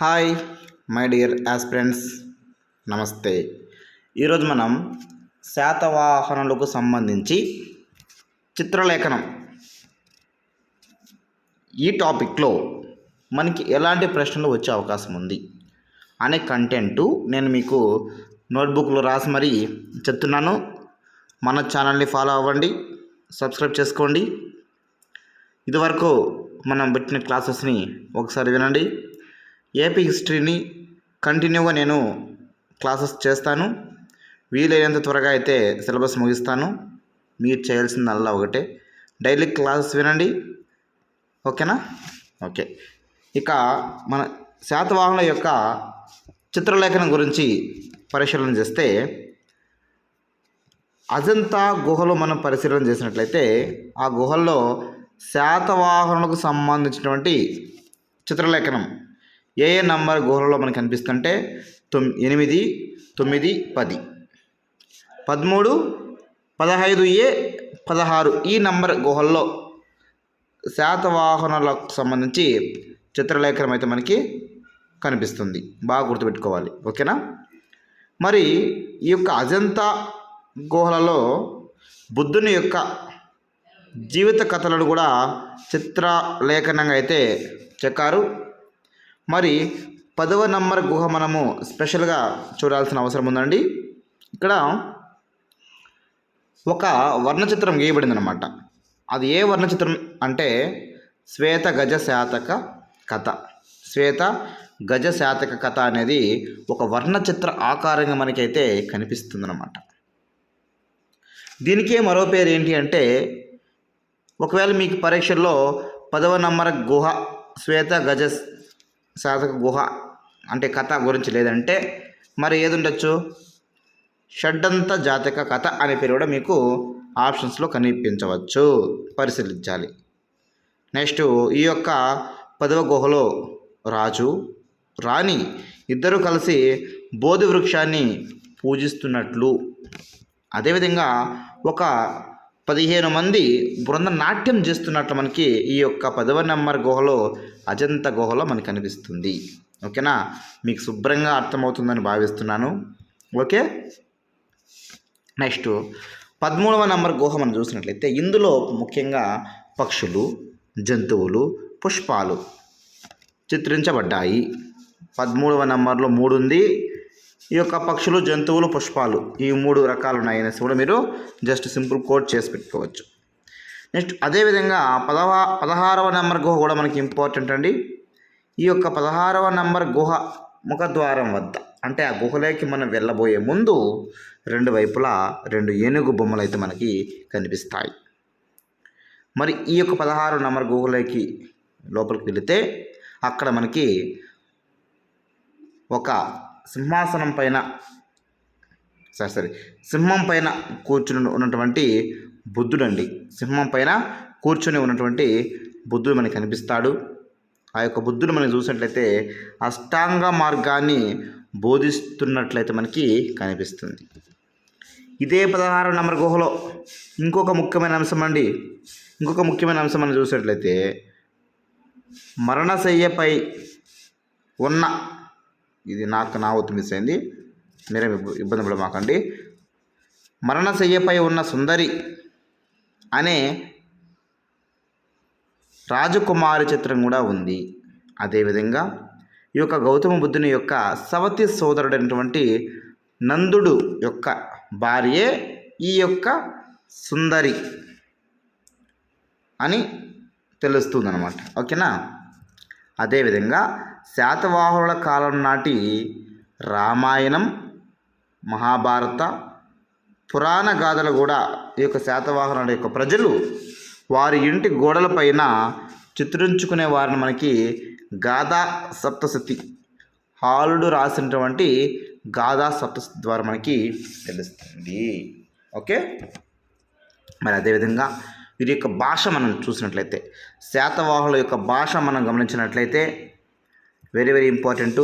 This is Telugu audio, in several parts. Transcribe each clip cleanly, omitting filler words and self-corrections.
హాయ్ మై డియర్ ఆస్పిరెంట్స్, నమస్తే. ఈరోజు మనం శాతవాహనులకు సంబంధించి చిత్రలేఖనం ఈ టాపిక్లో మనకి ఎలాంటి ప్రశ్నలు వచ్చే అవకాశం ఉంది అనే కంటెంటు నేను మీకు నోట్బుక్లో రాసి మరీ చెప్తున్నాను. మన ఛానల్ని ఫాలో అవ్వండి, సబ్స్క్రైబ్ చేసుకోండి. ఇదివరకు మనం పెట్టిన క్లాసెస్ని ఒకసారి వినండి. ఏపీ హిస్టరీని కంటిన్యూగా నేను క్లాసెస్ చేస్తాను. వీలైనంత త్వరగా అయితే సిలబస్ ముగిస్తాను. మీరు చేయాల్సిందల్లా ఒకటే, డైలీ క్లాసెస్ వినండి, ఓకేనా? ఓకే, ఇక మన శాతవాహనుల యొక్క చిత్రలేఖనం గురించి పరిశీలన చేస్తే, అజంతా గుహలో మనం పరిశీలన చేసినట్లయితే ఆ గుహల్లో శాతవాహనులకు సంబంధించినటువంటి చిత్రలేఖనం ఏ నంబర్ గుహలలో మనకు కనిపిస్తుంటే 8, 9, 10, 13, 15A, 16 ఈ నంబర్ గుహల్లో శాతవాహనులకు సంబంధించి చిత్రలేఖనం అయితే మనకి కనిపిస్తుంది. బాగా గుర్తుపెట్టుకోవాలి, ఓకేనా? మరి ఈ యొక్క అజంతా గుహలలో బుద్ధుని యొక్క జీవిత కథలను కూడా చిత్రలేఖనంగా అయితే చెక్కారు. మరి 10వ నంబర్ గుహ మనము స్పెషల్గా చూడాల్సిన అవసరం ఉందండి. ఇక్కడ ఒక వర్ణచిత్రం గీయబడింది అనమాట. అది ఏ వర్ణచిత్రం అంటే శ్వేత గజ శాతక కథ. శ్వేత గజ శాతక కథ అనేది ఒక వర్ణచిత్ర ఆకారంగా మనకైతే కనిపిస్తుంది అనమాట. దీనికే మరో పేరు ఏంటి అంటే, ఒకవేళ మీకు పరీక్షల్లో 10వ నంబర్ గుహ శ్వేత గజ శాతక గుహ అంటే కథ గురించి లేదంటే మరి ఏది ఉండొచ్చు? షడ్డంత జాతక కథ అనే పేరు కూడా మీకు ఆప్షన్స్లో కనిపించవచ్చు, పరిశీలించాలి. నెక్స్ట్, ఈ యొక్క 10వ గుహలో రాజు రాణి ఇద్దరు కలిసి బోధి వృక్షాన్ని పూజిస్తున్నట్లు, అదేవిధంగా ఒక 15 మంది బృంద నాట్యం చేస్తున్నట్లు మనకి ఈ యొక్క 10వ నంబర్ గుహలో అజంతా గుహలో మనకు కనిపిస్తుంది. ఓకేనా? మీకు శుభ్రంగా అర్థమవుతుందని భావిస్తున్నాను. ఓకే, నెక్స్ట్ 13వ నంబర్ గుహ మనం చూసినట్లయితే ఇందులో ముఖ్యంగా పక్షులు, జంతువులు, పుష్పాలు చిత్రించబడ్డాయి. 13వ నంబర్లో 3 ఉంది. ఈ యొక్క పక్షులు, జంతువులు, పుష్పాలు ఈ 3 రకాలు ఉన్నాయనేసి కూడా మీరు జస్ట్ సింపుల్ కోట్ చేసి పెట్టుకోవచ్చు. నెక్స్ట్, అదేవిధంగా 16వ నెంబర్ గుహ కూడా మనకి ఇంపార్టెంట్ అండి. ఈ యొక్క 16వ నెంబర్ గుహ ముఖద్వారం వద్ద, అంటే ఆ గుహలోకి మనం వెళ్ళబోయే ముందు 2 వైపులా 2 ఏనుగు బొమ్మలు అయితే మనకి కనిపిస్తాయి. మరి ఈ యొక్క 16 నెంబర్ గుహలోకి లోపలికి వెళితే అక్కడ మనకి ఒక సింహం పైన కూర్చుని ఉన్నటువంటి బుద్ధుడు అండి. సింహం పైన కూర్చుని ఉన్నటువంటి బుద్ధుడు మనకి కనిపిస్తాడు. ఆ యొక్క బుద్ధుడు మనం చూసినట్లయితే అష్టాంగ మార్గాన్ని బోధిస్తున్నట్లయితే మనకి కనిపిస్తుంది. ఇదే 16 నంబర్ గుహలో ఇంకొక ముఖ్యమైన అంశం మనం చూసినట్లయితే మరణశయ్యపై ఉన్న, ఇది నా ఒత్తు మిస్ అయింది, మీరే ఇబ్బంది పడమాకండి. మరణశయ్యపై ఉన్న సుందరి అనే రాజకుమారి చిత్రం కూడా ఉంది. అదేవిధంగా ఈ యొక్క గౌతమ బుద్ధుని యొక్క సవతి సోదరుడైనటువంటి నందుడు యొక్క భార్యే ఈ యొక్క సుందరి అని తెలుస్తుందన్నమాట. ఓకేనా? అదేవిధంగా శాతవాహనుల కాలం నాటి రామాయణం, మహాభారత, పురాణ గాథలు కూడా ఈ యొక్క శాతవాహనుల యొక్క ప్రజలు వారి ఇంటి గోడలపైన చిత్రించుకునే వారిని మనకి గాథా సప్తశతి, హాలుడు రాసినటువంటి గాథా సప్తశతి ద్వారా మనకి తెలుస్తుంది. ఓకే, మరి అదేవిధంగా వీరి యొక్క భాష మనం చూసినట్లయితే, శాతవాహనుల యొక్క భాష మనం గమనించినట్లయితే వెరీ వెరీ ఇంపార్టెంటు.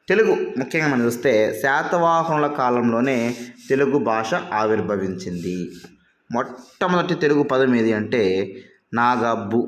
తెలుగు ముఖ్యంగా మనం చూస్తే శాతవాహనుల కాలంలోనే తెలుగు భాష ఆవిర్భవించింది. మొట్టమొదటి తెలుగు పదం ఏది అంటే నాగబ్బు.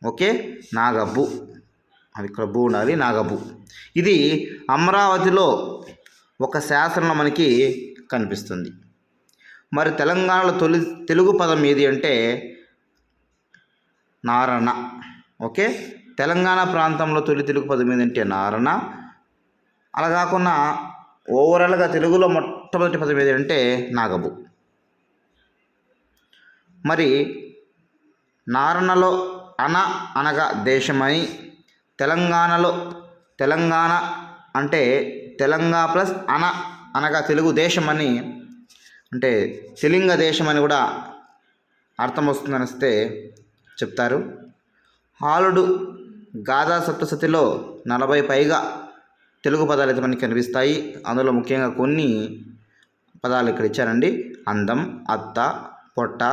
ఓకే, నాగబ్బు అది ఇక్కడ భూ ఉండాలి, నాగభూ. ఇది అమరావతిలో ఒక శాసనంలో మనకి కనిపిస్తుంది. మరి తెలంగాణలో తెలుగు పదం ఏది అంటే నారణ. ఓకే, తెలంగాణ ప్రాంతంలో తెలుగు పదం ఏదంటే నారణ. అలా కాకుండా ఓవరాల్గా తెలుగులో మొట్టమొదటి పదం ఏది అంటే నాగభూ. మరి నారణలో అనగా దేశమని, తెలంగాణలో తెలంగాణ అంటే తెలంగాణ ప్లస్ అనగా తెలుగు దేశమని, అంటే తెలంగ దేశమని కూడా అర్థం వస్తుందని వస్తే చెప్తారు. హాలుడు గాథా సప్తశతిలో 40 పైగా తెలుగు పదాలు అయితే మనకి కనిపిస్తాయి. అందులో ముఖ్యంగా కొన్ని పదాలు ఇక్కడ ఇచ్చారండి. అందం, అత్త, పొట్ట,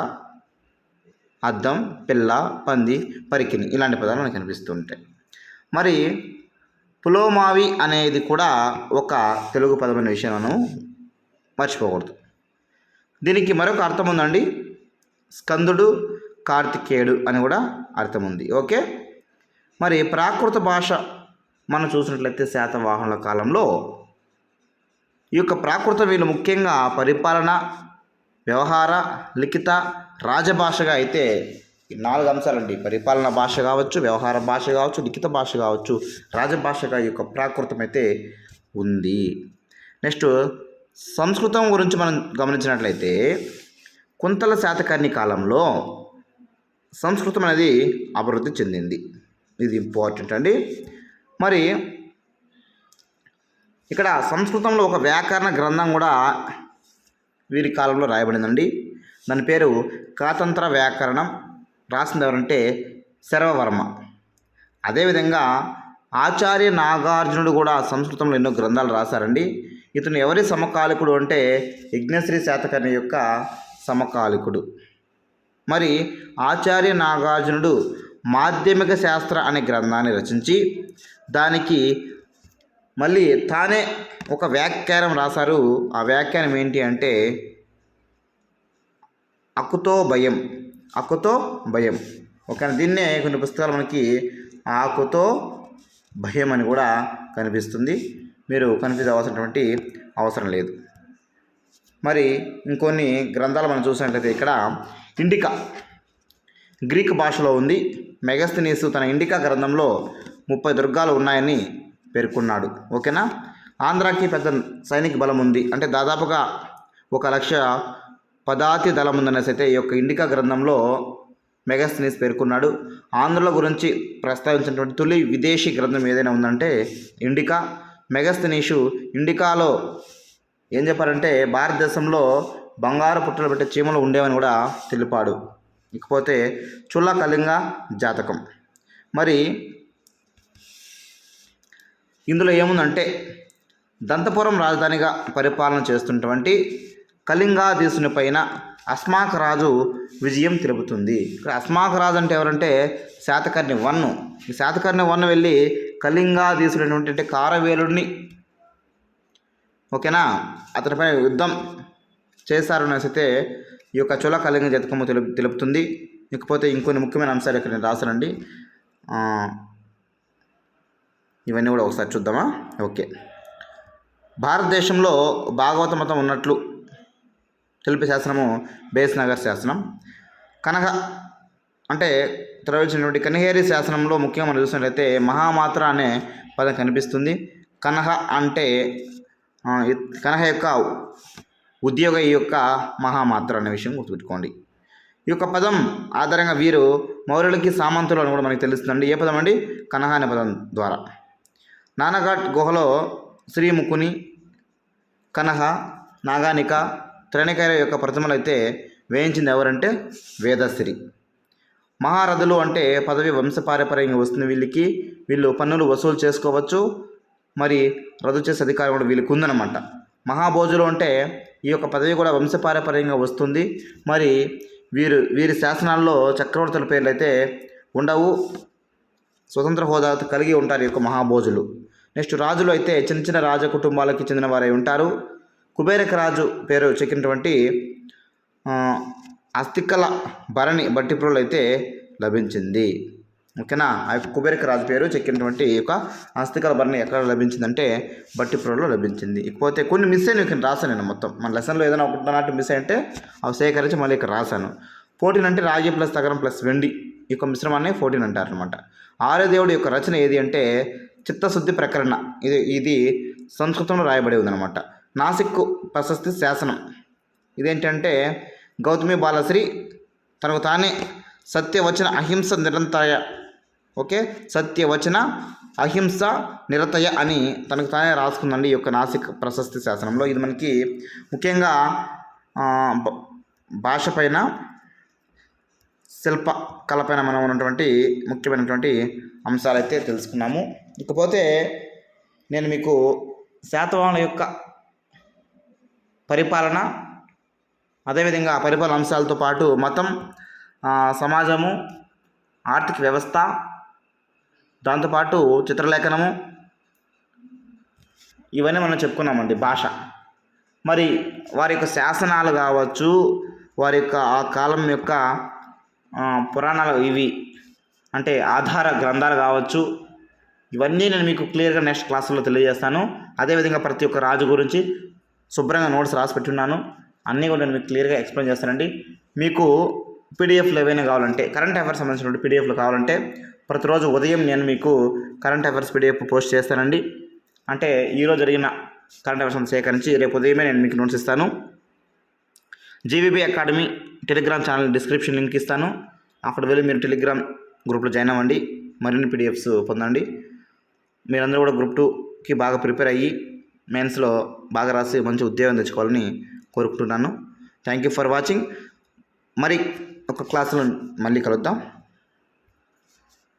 అద్దం, పిల్ల, పంది, పరికిని, ఇలాంటి పదాలు మనకు కనిపిస్తూ ఉంటాయి. మరి పులోమావి అనేది కూడా ఒక తెలుగు పదమైన విషయం మనం మర్చిపోకూడదు. దీనికి మరొక అర్థం ఉందండి, స్కందుడు, కార్తికేయుడు అని కూడా అర్థం ఉంది. ఓకే, మరి ప్రాకృత భాష మనం చూసినట్లయితే శాతవాహనుల కాలంలో ఈ యొక్క ప్రాకృత వీళ్ళు ముఖ్యంగా పరిపాలన, వ్యవహార, లిఖిత, రాజభాషగా అయితే ఈ 4 అంశాలండి. పరిపాలన భాష కావచ్చు, వ్యవహార భాష కావచ్చు, లిఖిత భాష కావచ్చు, రాజభాషగా ఈ యొక్క ప్రాకృతం అయితే ఉంది. నెక్స్ట్ సంస్కృతం గురించి మనం గమనించినట్లయితే కుంతల శాతకర్ణి కాలంలో సంస్కృతం అనేది అభివృద్ధి చెందింది. ఇది ఇంపార్టెంట్ అండి. మరి ఇక్కడ సంస్కృతంలో ఒక వ్యాకరణ గ్రంథం కూడా వీరి కాలంలో రాయబడిందండి. దాని పేరు కాతంత్ర వ్యాకరణం. రాసింది ఎవరంటే శర్వవర్మ. అదేవిధంగా ఆచార్య నాగార్జునుడు కూడా సంస్కృతంలో ఎన్నో గ్రంథాలు రాశారండి. ఇతను ఎవరి సమకాలికుడు అంటే యజ్ఞశ్రీ శాతకర్ణి యొక్క సమకాలికుడు. మరి ఆచార్య నాగార్జునుడు మాధ్యమిక శాస్త్ర అనే గ్రంథాన్ని రచించి దానికి మళ్ళీ తానే ఒక వ్యాఖ్యానం రాశారు. ఆ వ్యాఖ్యానం ఏంటి అంటే అక్కుతో భయం. ఓకే, దీన్నే కొన్ని పుస్తకాలు మనకి ఆకుతో భయం అని కూడా కనిపిస్తుంది. మీరు కన్ఫ్యూజ్ అవ్వాల్సినటువంటి అవసరం లేదు. మరి ఇంకొన్ని గ్రంథాలు మనం చూసినట్లయితే ఇక్కడ ఇండికా గ్రీక్ భాషలో ఉంది. మెగస్తనీసు తన ఇండికా గ్రంథంలో 30 దుర్గాలు ఉన్నాయని పేర్కొన్నాడు. ఓకేనా, ఆంధ్రాకి పెద్ద సైనిక బలం ఉంది, అంటే దాదాపుగా 1,00,000 పదాతి దళం ఉందనేసి అయితే ఈ యొక్క ఇండికా గ్రంథంలో మెగస్తనీస్ పేర్కొన్నాడు. ఆంధ్రుల గురించి ప్రస్తావించినటువంటి తొలి విదేశీ గ్రంథం ఏదైనా ఉందంటే ఇండికా. మెగస్తనీషు ఇండికాలో ఏం చెప్పారంటే భారతదేశంలో బంగారు పుట్టలు పెట్టే చీమలు ఉండేవని కూడా తెలిపాడు. ఇకపోతే చుల్ల కళింగ జాతకం. మరి ఇందులో ఏముందంటే దంతపురం రాజధానిగా పరిపాలన చేస్తున్నటువంటి కళింగాధీసుని పైన అస్మాక రాజు విజయం తెలుపుతుంది. ఇక్కడ అస్మాక రాజు అంటే ఎవరంటే శాతకర్ణి 1. ఈ శాతకర్ణి 1 వెళ్ళి కళింగాధీసుడు అంటే కారవేలుడిని, ఓకేనా, అతనిపై యుద్ధం చేశారు అనేసి ఈ యొక్క చుల కళింగ జాతకము తెలుపుతుంది. ఇకపోతే ఇంకొన్ని ముఖ్యమైన అంశాలు ఇక్కడ నేను రాశానండి. ఇవన్నీ కూడా ఒకసారి చూద్దామా. ఓకే, భారతదేశంలో భాగవత మతం ఉన్నట్లు తెలిపే శాసనము బేస్నగర్ శాసనం. కనహ అంటే త్రవించినటువంటి కనిహేరి శాసనంలో ముఖ్యంగా మనం చూసినట్లయితే మహామాత్ర అనే పదం కనిపిస్తుంది. కనహ అంటే కనహ యొక్క ఉద్యోగ ఈ యొక్క మహామాత్ర అనే విషయం గుర్తుపెట్టుకోండి. ఈ యొక్క పదం ఆధారంగా వీరు మౌర్యులకి సామంతులు అని కూడా మనకి తెలుస్తుందండి. ఏ పదం అండి? కనహ అనే పదం ద్వారా. నానఘాట్ గుహలో శ్రీముఖుని, కనహ, నాగానిక, త్రణికైర యొక్క ప్రతిమలు అయితే వేయించింది ఎవరంటే వేదశ్రీ. మహారథులు అంటే పదవి వంశపారపర్యంగా వస్తుంది. వీళ్ళు పన్నులు వసూలు చేసుకోవచ్చు, మరి రద్దు చేసే అధికారం కూడా వీళ్ళకి ఉందన్నమాట. మహాభోజులు అంటే ఈ యొక్క పదవి కూడా వంశపారపర్యంగా వస్తుంది. మరి వీరి శాసనాల్లో చక్రవర్తుల పేర్లు అయితే ఉండవు, స్వతంత్ర హోదా కలిగి ఉంటారు ఈ యొక్క మహాభోజులు. నెక్స్ట్ రాజులు అయితే చిన్న చిన్న రాజ కుటుంబాలకి చెందిన వారై ఉంటారు. కుబేరక రాజు పేరు చెక్కినటువంటి అస్థికల భరణి బట్టిప్రోలు అయితే లభించింది. ఓకేనా. ఆ యొక్క కుబేరిక రాజు పేరు చెక్కినటువంటి ఈ యొక్క అస్థికల భరణి ఎక్కడ లభించిందంటే బట్టిప్రోలులో లభించింది. ఇకపోతే కొన్ని మిస్ అయిన ఇక్కడ రాశాను నేను మొత్తం. మన లెసన్లో ఏదైనా ఒకటి మిస్ అయ్యంటే అవి సేకరించి మళ్ళీ ఇక్కడ రాశాను. 14 అంటే రాగి ప్లస్ తగరం ప్లస్ వెండి ఈ యొక్క మిశ్రమాన్ని 14 అంటారనమాట. ఆర్యదేవుడి యొక్క రచన ఏది అంటే చిత్తశుద్ధి ప్రకరణ. ఇది సంస్కృతంలో రాయబడి ఉందన్నమాట. నాసిక్ ప్రశస్తి శాసనం ఇదేంటంటే గౌతమి బాలశ్రీ తనకు తానే సత్యవచన అహింస నిరంతయ, ఓకే, సత్యవచన అహింస నిరతయ అని తనకు తానే రాసుకుందండి ఈ యొక్క నాసిక్ ప్రశస్తి శాసనంలో. ఇది మనకి ముఖ్యంగా భాష పైన శిల్ప కళపైన మనం ఉన్నటువంటి ముఖ్యమైనటువంటి అంశాలు అయితే తెలుసుకున్నాము. ఇకపోతే నేను మీకు శాతవాహనుల యొక్క పరిపాలన, అదేవిధంగా పరిపాలన అంశాలతో పాటు మతం, సమాజము, ఆర్థిక వ్యవస్థ, దాంతోపాటు చిత్రలేఖనము ఇవన్నీ మనం చెప్పుకున్నామండి. భాష మరి వారి యొక్క శాసనాలు కావచ్చు, వారి యొక్క ఆ కాలం యొక్క పురాణాలు ఇవి అంటే ఆధార గ్రంథాలు కావచ్చు, ఇవన్నీ నేను మీకు క్లియర్గా నెక్స్ట్ క్లాసులో తెలియజేస్తాను. అదేవిధంగా ప్రతి ఒక్క రాజు గురించి శుభ్రంగా నోట్స్ రాసి పెట్టున్నాను. అన్నీ కూడా నేను మీకు క్లియర్గా ఎక్స్ప్లెయిన్ చేస్తానండి. మీకు పీడిఎఫ్లు ఏవైనా కావాలంటే కరెంట్ అఫైర్స్ సంబంధించినటువంటి పీడిఎఫ్లు కావాలంటే ప్రతిరోజు ఉదయం నేను మీకు కరెంట్ అఫైర్స్ పీడిఎఫ్ పోస్ట్ చేస్తానండి. అంటే ఈరోజు జరిగిన కరెంట్ అఫైర్స్ సేకరించి రేపు ఉదయమే నేను మీకు నోట్స్ ఇస్తాను. GVB academy Telegram channel description link ఇస్తాను. అక్కడ వెళ్ళి మీరు టెలిగ్రామ్ గ్రూప్లో జాయిన్ అవ్వండి, మరిన్ని పీడిఎఫ్స్ పొందండి. మీరందరూ కూడా గ్రూప్ 2కి బాగా ప్రిపేర్ అయ్యి మెయిన్స్లో బాగా రాసి మంచి ఉద్యోగం తెచ్చుకోవాలని కోరుకుంటున్నాను. Thank you for watching. మరి ఒక క్లాసులో మళ్ళీ కలుద్దాం.